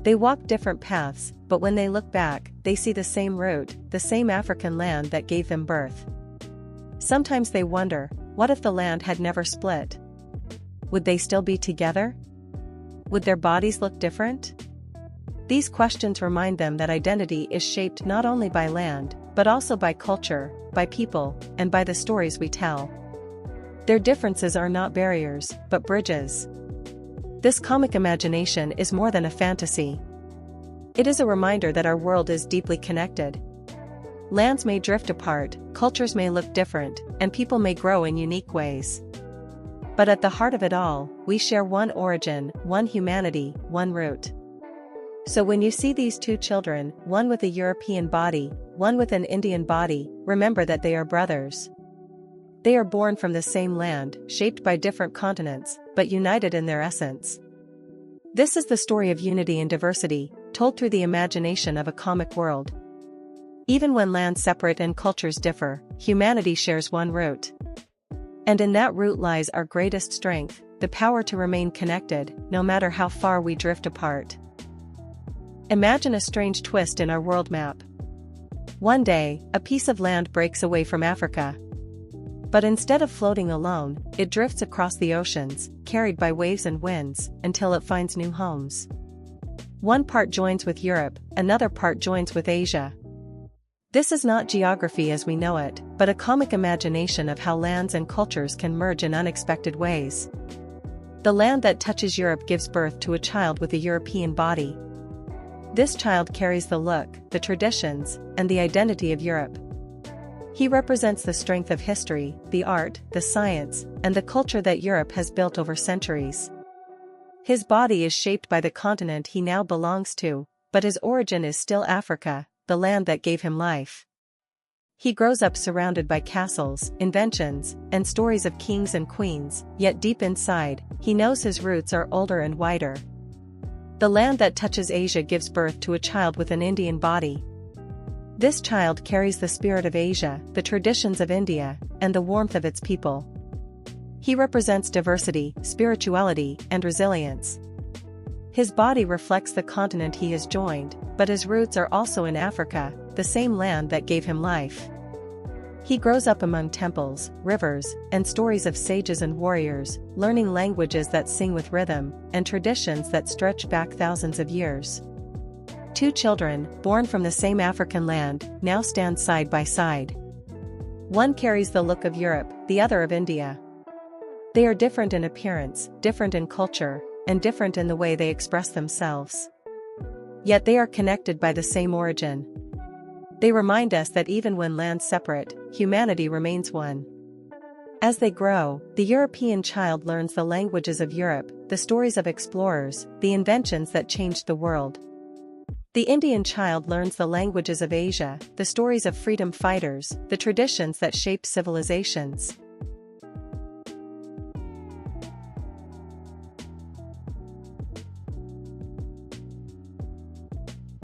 They walk different paths, but when they look back, they see the same route, the same African land that gave them birth. Sometimes they wonder, what if the land had never split? Would they still be together? Would their bodies look different? These questions remind them that identity is shaped not only by land, but also by culture, by people, and by the stories we tell. Their differences are not barriers, but bridges. This comic imagination is more than a fantasy. It is a reminder that our world is deeply connected. Lands may drift apart, cultures may look different, and people may grow in unique ways. But at the heart of it all, we share one origin, one humanity, one root. So when you see these two children, one with a European body, one with an Indian body, remember that they are brothers. They are born from the same land, shaped by different continents, but united in their essence. This is the story of unity and diversity, told through the imagination of a comic world. Even when lands separate and cultures differ, humanity shares one root. And in that root lies our greatest strength, the power to remain connected, no matter how far we drift apart. Imagine a strange twist in our world map. One day, a piece of land breaks away from Africa. But instead of floating alone, it drifts across the oceans, carried by waves and winds, until it finds new homes. One part joins with Europe, another part joins with Asia. This is not geography as we know it, but a comic imagination of how lands and cultures can merge in unexpected ways. The land that touches Europe gives birth to a child with a European body. This child carries the look, the traditions, and the identity of Europe. He represents the strength of history, the art, the science, and the culture that Europe has built over centuries. His body is shaped by the continent he now belongs to, but his origin is still Africa, the land that gave him life. He grows up surrounded by castles, inventions, and stories of kings and queens, yet deep inside, he knows his roots are older and wider. The land that touches Asia gives birth to a child with an Indian body. This child carries the spirit of Asia, the traditions of India, and the warmth of its people. He represents diversity, spirituality, and resilience. His body reflects the continent he has joined, but his roots are also in Africa, the same land that gave him life. He grows up among temples, rivers, and stories of sages and warriors, learning languages that sing with rhythm, and traditions that stretch back thousands of years. Two children, born from the same African land, now stand side by side. One carries the look of Europe, the other of India. They are different in appearance, different in culture, and different in the way they express themselves. Yet they are connected by the same origin. They remind us that even when lands separate, humanity remains one. As they grow, the European child learns the languages of Europe, the stories of explorers, the inventions that changed the world. The Indian child learns the languages of Asia, the stories of freedom fighters, the traditions that shaped civilizations.